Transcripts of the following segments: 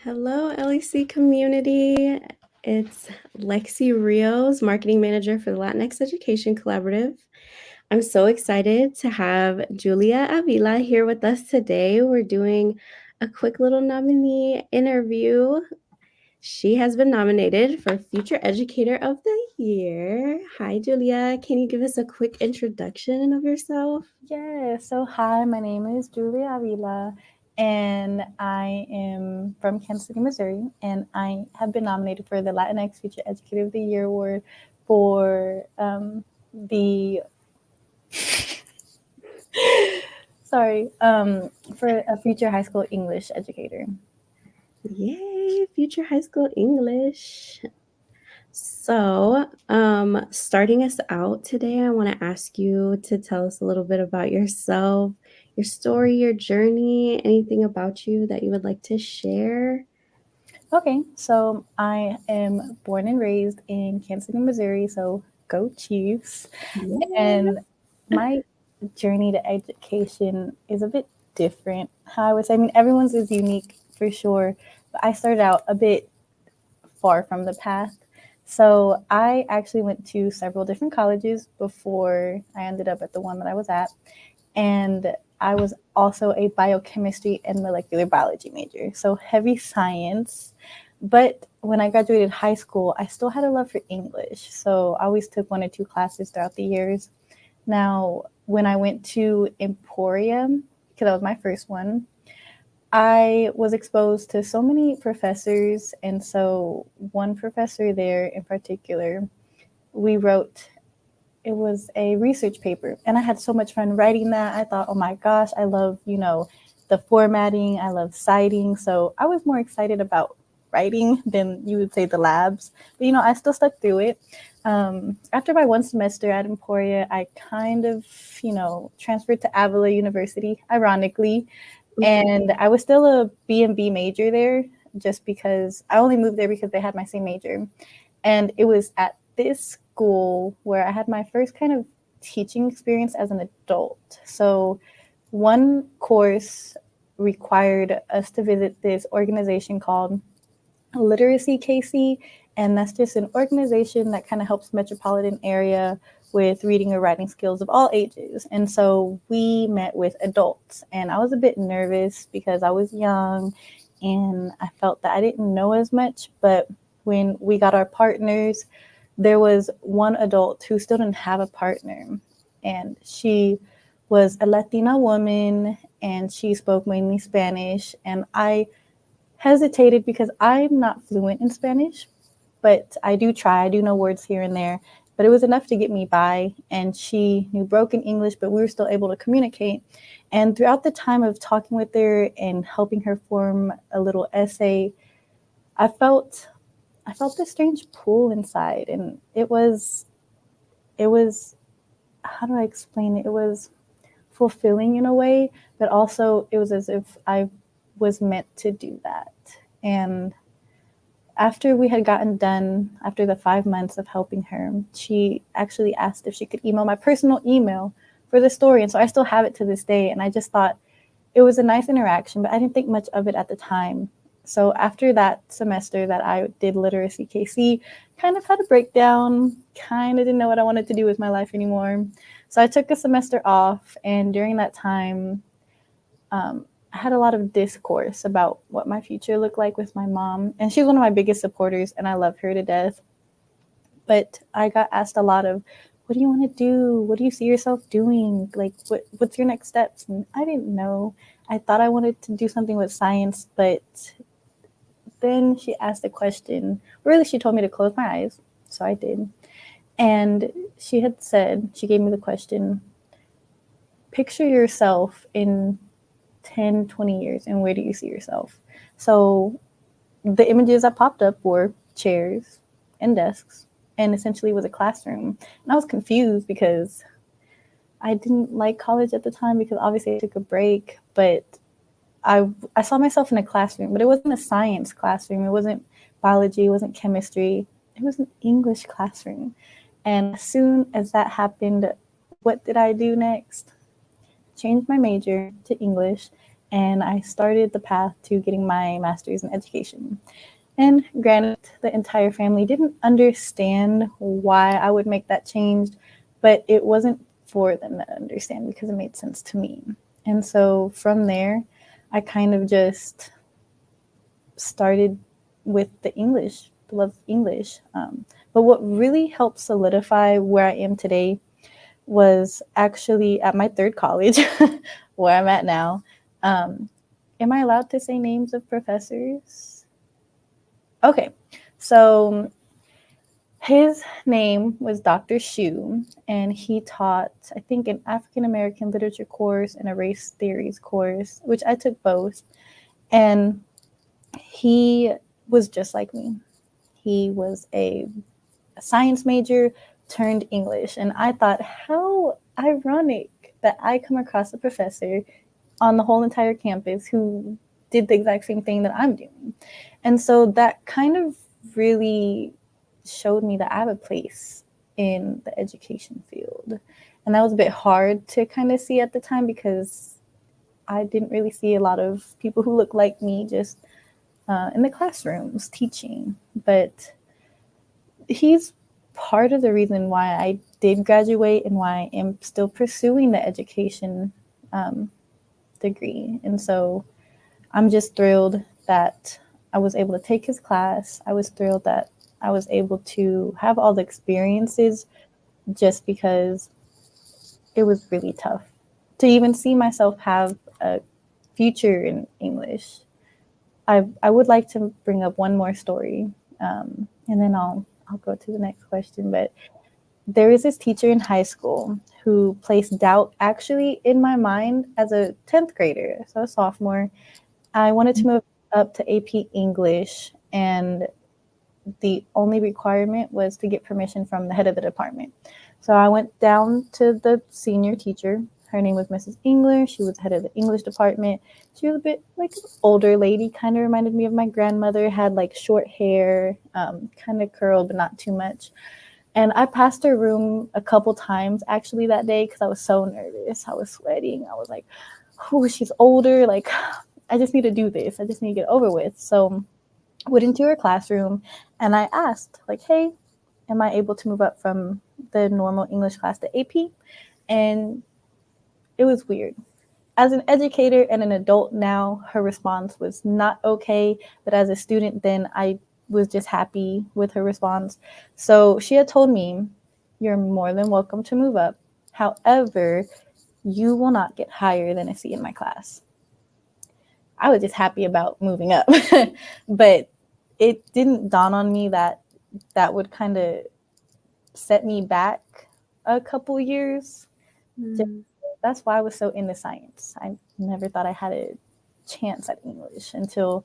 Hello, LEC community. It's Lexi Rios, Marketing Manager for the Latinx Education Collaborative. I'm so excited to have Julia Avila here with us today. We're doing a quick little nominee interview. She has been nominated for Future Educator of the Year. Hi, Julia. Can you give us a quick introduction of yourself? Yeah, so hi, my name is Julia Avila, and I am from Kansas City, Missouri, and I have been nominated for the Latinx Future Educator of the Year award for the for a future high school English educator. Yay, Future High School English. So, starting us out today, I want to ask you to tell us a little bit about yourself, your story, your journey, anything about you that you would like to share. Okay, so I am born and raised in Kansas City, Missouri, so go Chiefs. Yeah. And my journey to education is a bit different. How I would say, I mean, everyone's is unique for sure, but I started out a bit far from the path. So I actually went to several different colleges before I ended up at the one that I was at. And I was also a biochemistry and molecular biology major, so heavy science. But when I graduated high school, I still had a love for English. So I always took one or two classes throughout the years. Now, when I went to Emporium, because that was my first one, I was exposed to so many professors. And so, one professor there in particular, we wrote, it was a research paper. And I had so much fun writing that. I thought, oh my gosh, I love, the formatting, I love citing. So, I was more excited about writing than you would say the labs. But, I still stuck through it. After my one semester at Emporia, I kind of, transferred to Avila University, ironically, and I was still a B&B major there just because I only moved there because they had my same major. And it was at this school where I had my first kind of teaching experience as an adult. So one course required us to visit this organization called Literacy KC, and that's just an organization that kind of helps metropolitan area with reading or writing skills of all ages. And so we met with adults, and I was a bit nervous because I was young and I felt that I didn't know as much. But when we got our partners, there was one adult who still didn't have a partner, and she was a Latina woman and she spoke mainly Spanish. And I hesitated because I'm not fluent in Spanish, but I do try. I do know words here and there, but it was enough to get me by. And she knew broken English, but we were still able to communicate. And throughout the time of talking with her and helping her form a little essay, I felt I felt this strange pull inside, and it was how do I explain it? It was fulfilling in a way, but also it was as if I was meant to do that. And after we had gotten done, after the 5 months of helping her, she actually asked if she could email my personal email for the story. And so I still have it to this day. And I just thought it was a nice interaction, but I didn't think much of it at the time. So after that semester that I did Literacy KC, kind of had a breakdown, kind of didn't know what I wanted to do with my life anymore. So I took a semester off. And during that time, I had a lot of discourse about what my future looked like with my mom. And she's one of my biggest supporters, and I love her to death. But I got asked a lot of, what do you want to do? What do you see yourself doing? Like, what's your next steps? And I didn't know. I thought I wanted to do something with science, but then she asked a question. Really, she told me to close my eyes. So I did. And she had said, she gave me the question, picture yourself in 10, 20 years, and where do you see yourself? So the images that popped up were chairs and desks, and essentially was a classroom. And I was confused because I didn't like college at the time because obviously I took a break, but I saw myself in a classroom, but it wasn't a science classroom. It wasn't biology, it wasn't chemistry. It was an English classroom. And as soon as that happened, what did I do next? Changed my major to English, and I started the path to getting my master's in education. And granted, the entire family didn't understand why I would make that change, but it wasn't for them to understand because it made sense to me. And so from there, I kind of just started with the English, the love of English. But what really helped solidify where I am today was actually at my third college, where I'm at now. Um, am I allowed to say names of professors? Okay, so his name was Dr. Shu, and he taught, I think, an African American literature course and a race theories course, which I took both. And he was just like me. He was a science major turned English. And I thought, how ironic that I come across a professor on the whole entire campus who did the exact same thing that I'm doing. And so that kind of really showed me that I have a place in the education field. And that was a bit hard to kind of see at the time because I didn't really see a lot of people who look like me just in the classrooms teaching. But he's part of the reason why I did graduate and why I am still pursuing the education degree. And so I'm just thrilled that I was able to take his class. I was thrilled that I was able to have all the experiences just because it was really tough to even see myself have a future in English. I would like to bring up one more story, and then I'll go to the next question. But there is this teacher in high school who placed doubt actually in my mind as a 10th grader, so a sophomore. I wanted to move up to AP English, and the only requirement was to get permission from the head of the department. So I went down to the senior teacher. Her name was Mrs. English. She was head of the English department. She was a bit like an older lady, kind of reminded me of my grandmother, had like short hair, kind of curled, but not too much. And I passed her room a couple times actually that day because I was so nervous. I was sweating. I was like, oh, she's older. Like, I just need to do this. I just need to get over with. So I went into her classroom and I asked, like, hey, am I able to move up from the normal English class to AP? And it was weird. As an educator and an adult now, her response was not okay. But as a student, then I was just happy with her response. So she had told me, you're more than welcome to move up. However, you will not get higher than a C in my class. I was just happy about moving up. But it didn't dawn on me that that would kind of set me back a couple years. Mm. That's why I was so into science. I never thought I had a chance at English until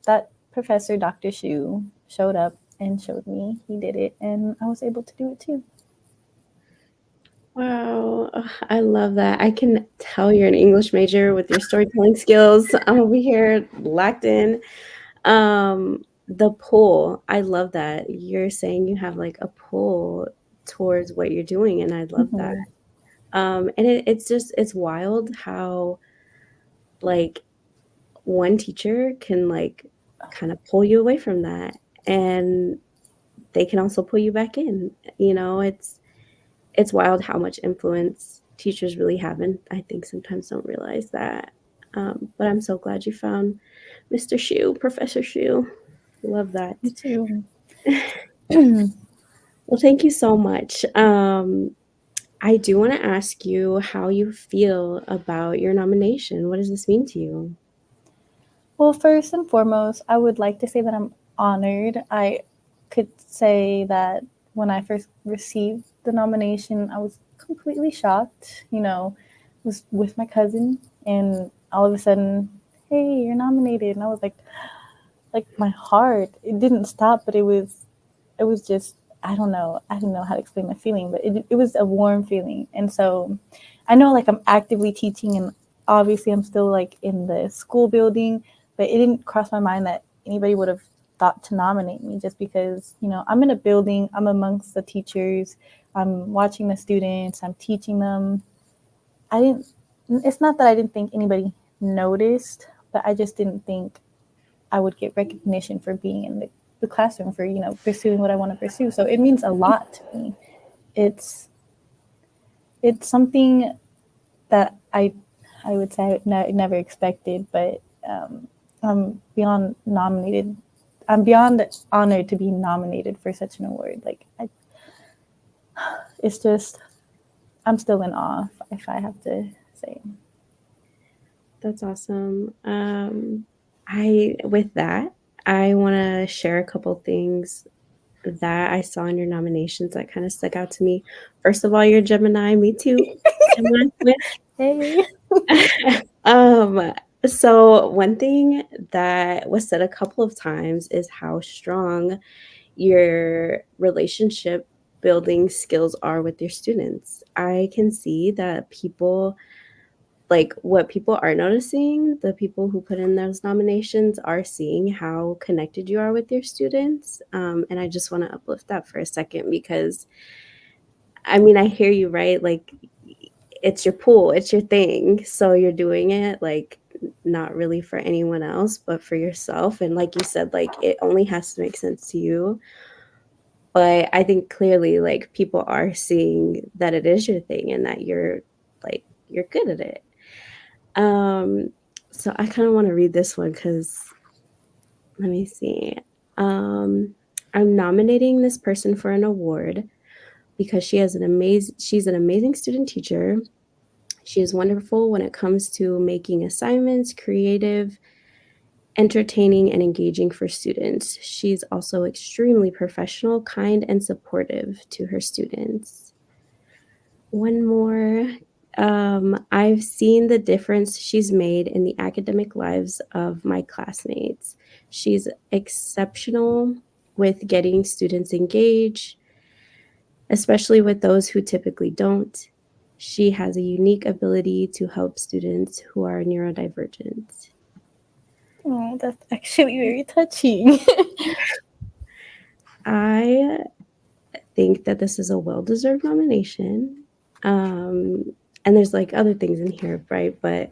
that professor, Dr. Shu, showed up and showed me he did it, and I was able to do it too. Wow, I love that. I can tell you're an English major with your storytelling skills. I'm over here locked in. The pull, I love that. You're saying you have like a pull towards what you're doing, and I love that. Mm-hmm. And it's wild how like one teacher can like kind of pull you away from that, and they can also pull you back in. It's wild how much influence teachers really have, and I think sometimes don't realize that. But I'm so glad you found Mr. Shu, Professor Shu. Love that. Me too. Well, thank you so much. I do want to ask you how you feel about your nomination. What does this mean to you? Well, first and foremost, I would like to say that I'm honored. I could say that when I first received the nomination, I was completely shocked. Was with my cousin, and all of a sudden, hey, you're nominated, and I was like my heart, it didn't stop, but it was just, I don't know. I don't know how to explain my feeling, but it was a warm feeling. And so I know like I'm actively teaching and obviously I'm still like in the school building, but it didn't cross my mind that anybody would have thought to nominate me just because, I'm in a building, I'm amongst the teachers, I'm watching the students, I'm teaching them. I didn't, it's not that I didn't think anybody noticed, but I just didn't think I would get recognition for being in the classroom, for, pursuing what I want to pursue. So it means a lot to me. It's something that I would say I never expected, but I'm beyond nominated. I'm beyond honored to be nominated for such an award. Like, it's just, I'm still in awe, if I have to say. That's awesome. With that, I want to share a couple things that I saw in your nominations that kind of stuck out to me. First of all, you're Gemini, me too. Gemini. Hey. um, so one thing that was said a couple of times is how strong your relationship building skills are with your students. I can see that people, like, what people are noticing, the people who put in those nominations are seeing how connected you are with your students. And I just want to uplift that for a second because, I mean, I hear you, right? Like, it's your pool, it's your thing. So you're doing it, like, not really for anyone else, but for yourself. And like you said, like, it only has to make sense to you. But I think clearly, like, people are seeing that it is your thing and that you're good at it. So I kind of want to read this one because let me see. Um, I'm nominating this person for an award because she's an amazing student teacher. She is wonderful when it comes to making assignments, creative, entertaining, and engaging for students. She's also extremely professional, kind, and supportive to her students. One more. I've seen the difference she's made in the academic lives of my classmates. She's exceptional with getting students engaged, especially with those who typically don't. She has a unique ability to help students who are neurodivergent. Oh, that's actually very touching. I think that this is a well-deserved nomination. And there's like other things in here, right? But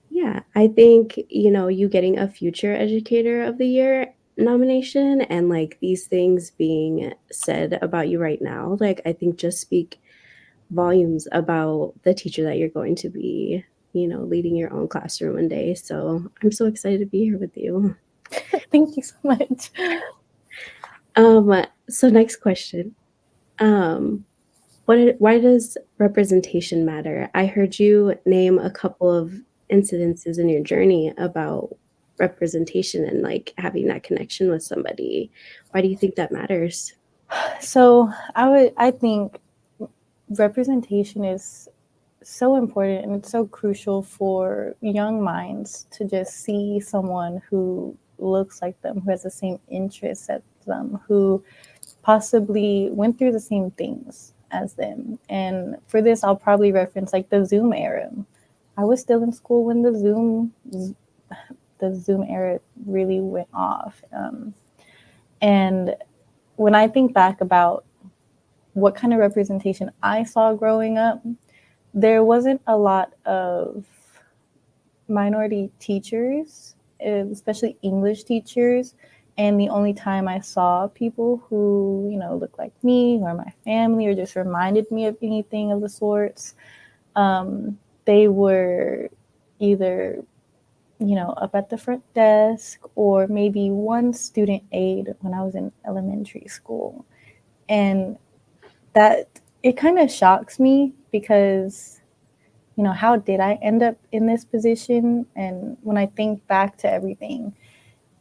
yeah, I think, you getting a Future Educator of the Year nomination and like these things being said about you right now, like I think just speak volumes about the teacher that you're going to be, leading your own classroom one day. So I'm so excited to be here with you. Thank you so much. So next question. Why does representation matter? I heard you name a couple of incidences in your journey about representation and like having that connection with somebody. Why do you think that matters? So I think representation is so important, and it's so crucial for young minds to just see someone who looks like them, who has the same interests as them, who possibly went through the same things as them. And for this, I'll probably reference like the Zoom era. I was still in school when the Zoom era really went off. And when I think back about what kind of representation I saw growing up, there wasn't a lot of minority teachers, especially English teachers. And the only time I saw people who, looked like me or my family or just reminded me of anything of the sorts, they were either, up at the front desk or maybe one student aide when I was in elementary school. And that, it kind of shocks me because, how did I end up in this position? And when I think back to everything,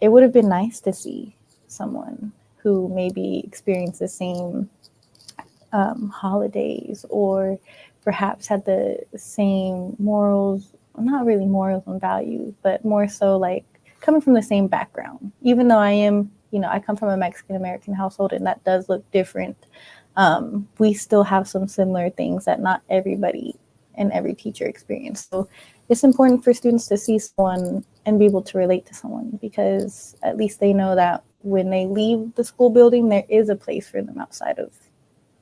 it would have been nice to see someone who maybe experienced the same holidays or perhaps had the same morals, not really morals and values, but more so like coming from the same background. Even though I come from a Mexican American household and that does look different, we still have some similar things that not everybody and every teacher experience. So it's important for students to see someone and be able to relate to someone, because at least they know that when they leave the school building, there is a place for them outside of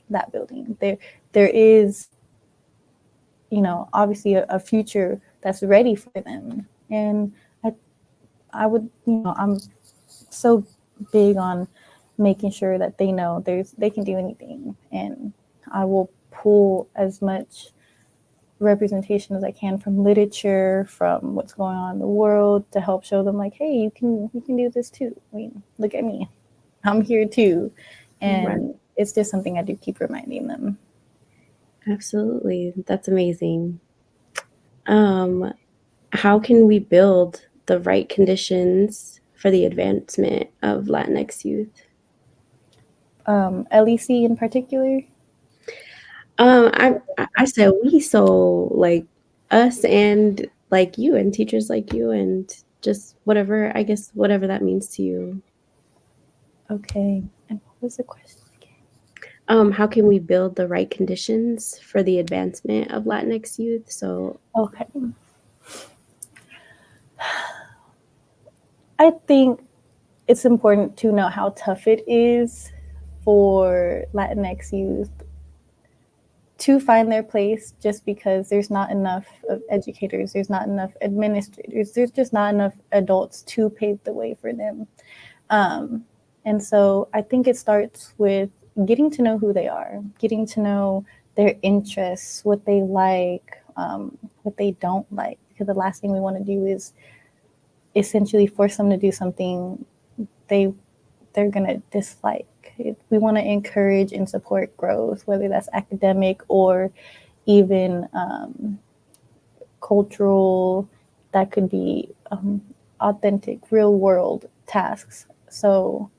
that building. There is, obviously a future that's ready for them. And I would, I'm so big on making sure that they know they can do anything, and I will pull as much representation as I can from literature, from what's going on in the world, to help show them like, hey, you can do this too. I mean, look at me, I'm here too. Right. And it's just something I do keep reminding them. Absolutely. That's amazing. Um, how can we build the right conditions for the advancement of Latinx youth? LEC in particular. I said we, so like us and like you and teachers like you and just whatever, I guess whatever that means to you. Okay. And what was the question again? How can we build the right conditions for the advancement of Latinx youth? So, Okay. I think it's important to know how tough it is for Latinx youth to find their place, just because there's not enough of educators, there's not enough administrators, there's just not enough adults to pave the way for them. Um, and so I think it starts with getting to know who they are, getting to know their interests, what they like, what they don't like. Because the last thing we want to do is essentially force them to do something they're going to dislike. We want to encourage and support growth, whether that's academic or even cultural. That could be authentic, real world tasks. So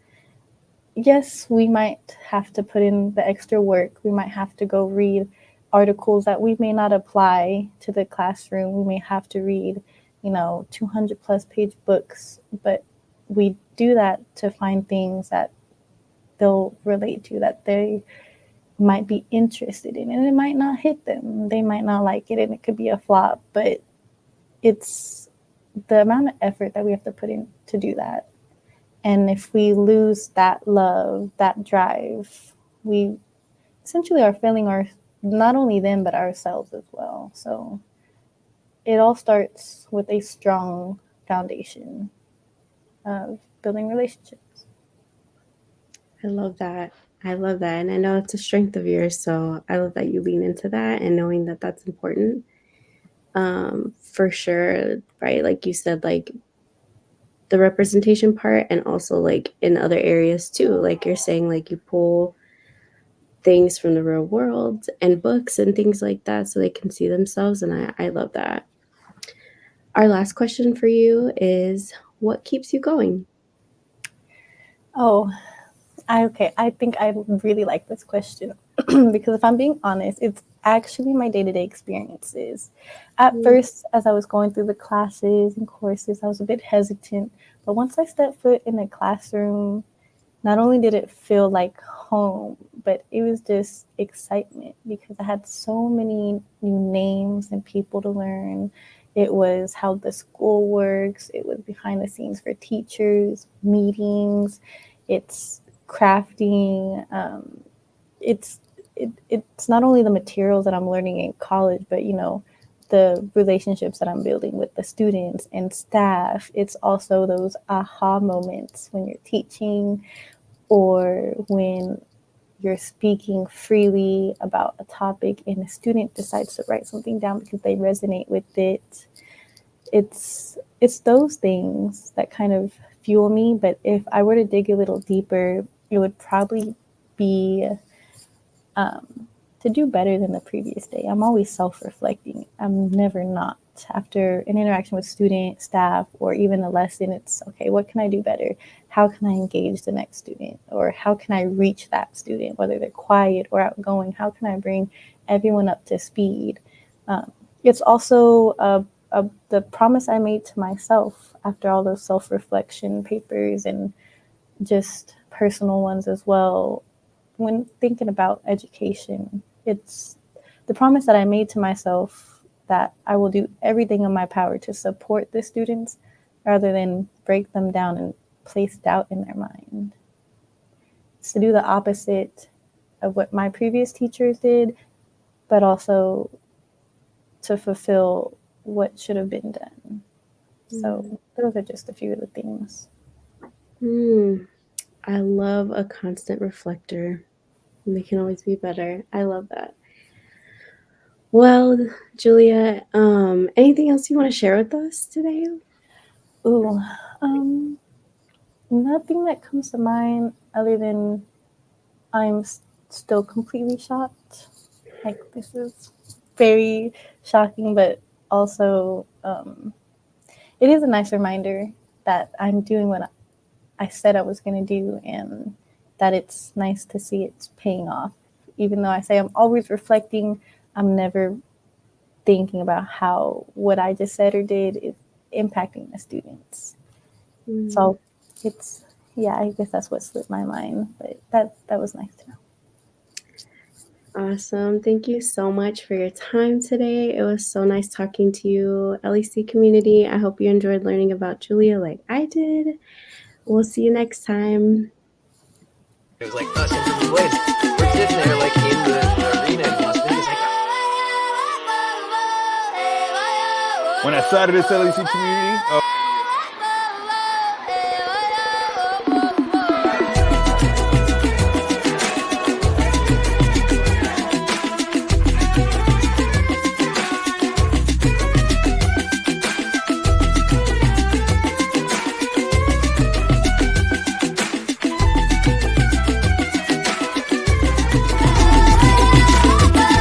yes, we might have to put in the extra work. We might have to go read articles that we may not apply to the classroom. We may have to read, 200 plus page books, but we do that to find things that they'll relate to, that they might be interested in, and it might not hit them. They might not like it, and it could be a flop, but it's the amount of effort that we have to put in to do that. And if we lose that love, that drive, we essentially are failing not only them, but ourselves as well. So it all starts with a strong foundation of building relationships. I love that. I love that. And I know it's a strength of yours. So I love that you lean into that and knowing that that's important. For sure. Right. Like you said, like the representation part, and also like in other areas too. Like you're saying, like you pull things from the real world and books and things like that so they can see themselves. And I love that. Our last question for you is, what keeps you going? Oh, I think I really like this question because if I'm being honest, it's actually my day-to-day experiences. At Mm. first, as I was going through the classes and courses, I was a bit hesitant, but once I stepped foot in the classroom, not only did it feel like home, but it was just excitement because I had so many new names and people to learn. It was how the school works, it was behind the scenes for teachers, meetings, it's crafting. It's it's not only the materials that I'm learning in college, but the relationships that I'm building with the students and staff. It's also those aha moments when you're teaching or when you're speaking freely about a topic and a student decides to write something down because they resonate with it. It's those things that kind of fuel me. But if I were to dig a little deeper, it would probably be to do better than the previous day. I'm always self-reflecting. I'm never not. After an interaction with student, staff, or even a lesson, it's okay, what can I do better? How can I engage the next student? Or how can I reach that student, whether they're quiet or outgoing? How can I bring everyone up to speed? It's also the promise I made to myself after all those self-reflection papers and just personal ones as well. When thinking about education, it's the promise that I made to myself that I will do everything in my power to support the students rather than break them down and place doubt in their mind. It's to do the opposite of what my previous teachers did, but also to fulfill what should have been done. So those are just a few of the things. I love a constant reflector. They can always be better. I love that. Well, Julia, anything else you want to share with us today? Ooh, nothing that comes to mind other than I'm still completely shocked. Like, this is very shocking, but also it is a nice reminder that I'm doing what I said I was going to do, and that it's nice to see it's paying off. Even though I say I'm always reflecting, I'm never thinking about how what I just said or did is impacting the students. So it's, yeah, I guess that's what slipped my mind, but that was nice to know. Awesome. Thank you so much for your time today. It was so nice talking to you, LEC community. I hope you enjoyed learning about Julia like I did. We'll see you next time. It was like us and we're sitting there like in the arena in Las Vegas. When I started this LEC community,